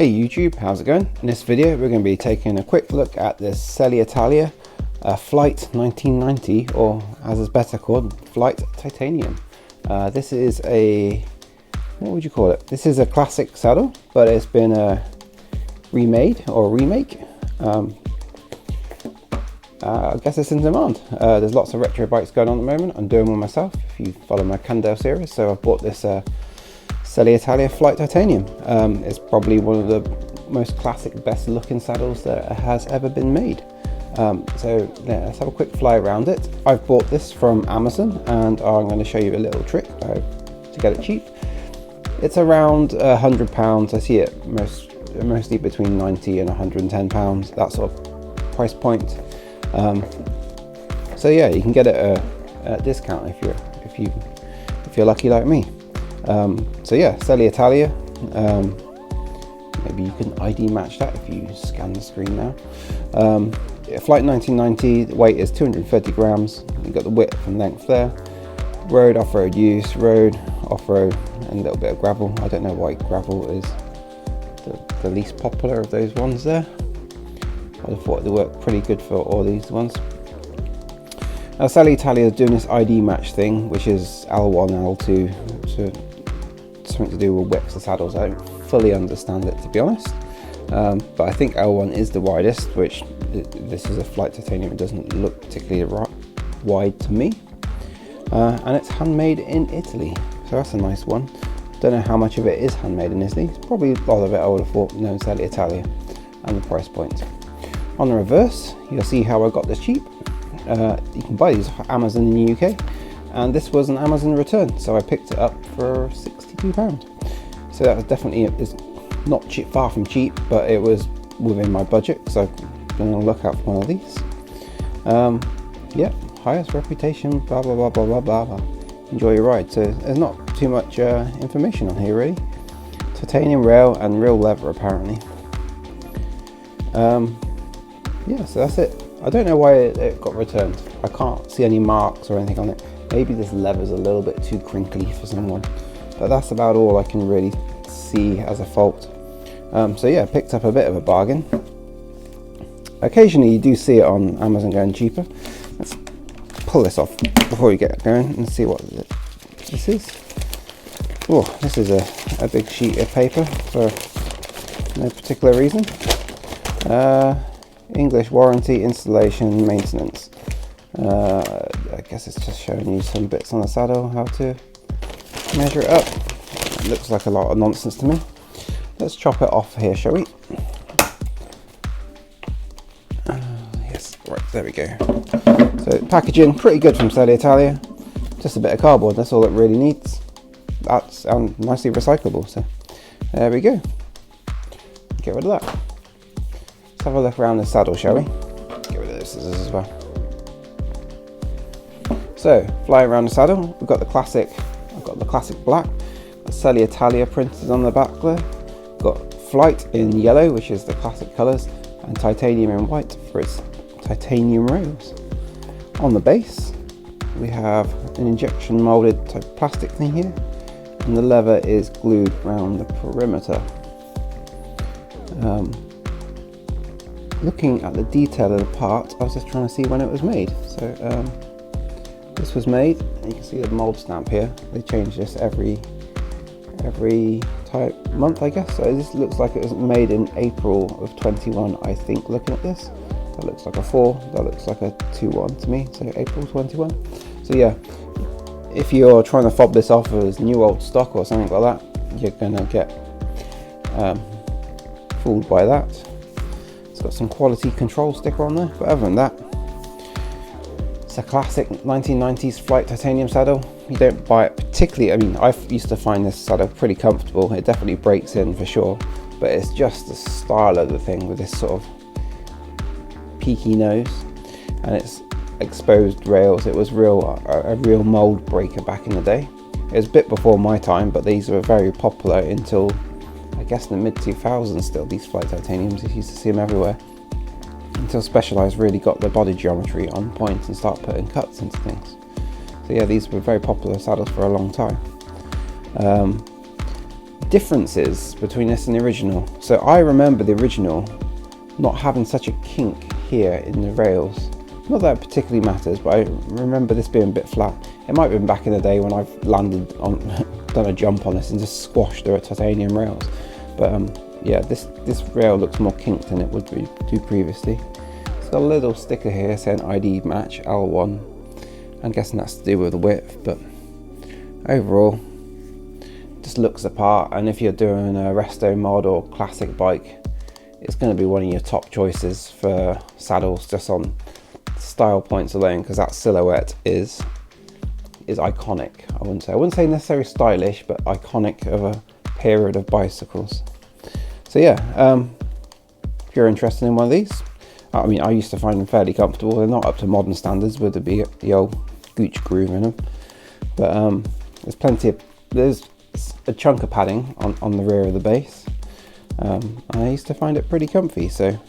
Hey YouTube, how's it going? In this video we're going to be taking a quick look at this Selle Italia Flite 1990, or as it's better called, Flite Titanium. This is a, what would you call it? This is a classic saddle, but it's been remade or remake. I guess it's in demand. There's lots of retro bikes going on at the moment. I'm doing one myself, if you follow my Candale series. So I've bought this Selle Italia Flite Titanium. It's probably one of the most classic, best looking saddles that has ever been made. So yeah, let's have a quick fly around it. I've bought this from Amazon, and I'm going to show you a little trick to get it cheap. It's around £100. I see it mostly between 90 and 110 pounds, that sort of price point. So yeah, you can get it at a discount if you're lucky like me. So yeah, Selle Italia. Maybe you can ID match that if you scan the screen now. Yeah, Flite 1990, the weight is 230 grams. You've got the width and length there. Road, off-road use, road, off-road, and a little bit of gravel. I don't know why gravel is the least popular of those ones there. I thought they work pretty good for all these ones. Now Selle Italia is doing this ID match thing, which is L1, L2, something to do with widths of saddles. I don't fully understand it, to be honest, but I think L1 is the widest, which this is a Flite Titanium. It doesn't look particularly wide to me, and it's handmade in Italy, so that's a nice one. Don't know how much of it is handmade in Italy. It's probably a lot of it, I would have thought, known Selle Italia, and the price point. On the reverse, you'll see how I got this cheap. You can buy these off Amazon in the UK, and this was an Amazon return, so I picked it up for £62. So that definitely is not cheap, far from cheap, but it was within my budget, so I'm going to look out for one of these. Yeah, highest reputation, blah blah blah blah blah blah. Enjoy your ride. So there's not too much information on here really. Titanium rail and real leather apparently. Yeah, so that's it. I don't know why it got returned. I can't see any marks or anything on it. Maybe this leather's a little bit too crinkly for someone, but that's about all I can really see as a fault. So yeah, picked up a bit of a bargain. Occasionally you do see it on Amazon going cheaper. Let's pull this off before we get going and see what this is. Oh, this is a big sheet of paper for no particular reason. English warranty, installation, maintenance. I guess it's just showing you some bits on the saddle, how to measure it up. It looks like a lot of nonsense to me. Let's chop it off here, shall we? Yes, right, there we go. So packaging, pretty good from Selle Italia. Just a bit of cardboard, that's all it really needs. That's nicely recyclable, so there we go. Get rid of that. Let's have a look around the saddle, shall we? Get rid of those scissors as well. So, flying around the saddle, we've got the classic. I've got the classic black. Got Selle Italia printed on the back there. Got Flite in yellow, which is the classic colours, and titanium in white for its titanium rails. On the base, we have an injection moulded type plastic thing here, and the leather is glued around the perimeter. Looking at the detail of the part, I was just trying to see when it was made. So this was made, and you can see the mold stamp here. They change this every month, I guess. So this looks like it was made in April of 21, I think. Looking at this, that looks like a 4. That looks like a 2-1 to me. So April 21. So yeah, if you're trying to fob this off as new old stock or something like that, you're gonna get fooled by that. It's got some quality control sticker on there, but other than that, it's a classic 1990s Flite Titanium saddle. You don't buy it particularly, I mean, I used to find this saddle pretty comfortable. It definitely breaks in for sure, but it's just the style of the thing with this sort of peaky nose, and it's exposed rails. It was a real mold breaker back in the day. It was a bit before my time, but these were very popular until I guess in the mid-2000s still. These Flite Titaniums, you used to see them everywhere, until Specialized really got the body geometry on point and start putting cuts into things. So yeah, these were very popular saddles for a long time. differences between this and the original. So I remember the original not having such a kink here in the rails. Not that it particularly matters, but I remember this being a bit flat. It might have been back in the day when I've landed on, done a jump on this and just squashed the titanium rails. But yeah, this rail looks more kinked than it would do previously. It's got a little sticker here saying ID match L1. I'm guessing that's to do with the width, but overall, just looks the part. And if you're doing a resto mod or classic bike, it's going to be one of your top choices for saddles, just on style points alone, because that silhouette is iconic. I wouldn't say necessarily stylish, but iconic of a period of bicycles. So yeah, if you're interested in one of these, I mean, I used to find them fairly comfortable. They're not up to modern standards with the old gooch groove in them, but there's a chunk of padding on the rear of the base. I used to find it pretty comfy. So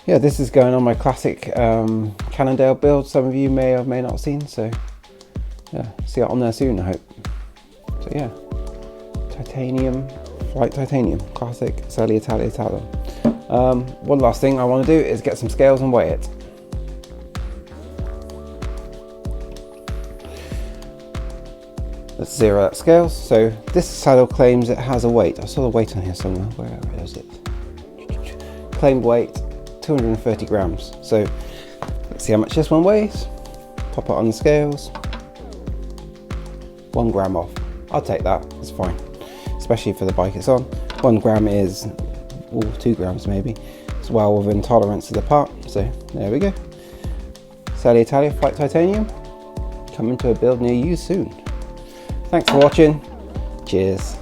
yeah, this is going on my classic Cannondale build. Some of you may or may not have seen. So yeah, see it on there soon, I hope. So yeah, Titanium, Flite Titanium, classic Selle Italia Titanium. One last thing I want to do is get some scales and weigh it. Let's zero that scales. So this saddle claims it has a weight. I saw the weight on here somewhere. Where is it? Claimed weight 230 grams. So let's see how much this one weighs. Pop it on the scales. 1 gram off. I'll take that. It's fine, especially for the bike it's on. 1 gram is 2 grams maybe. It's well within tolerance of the part. So there we go. Selle Italia Flite Titanium, coming to a build near you soon. Thanks for watching. Cheers.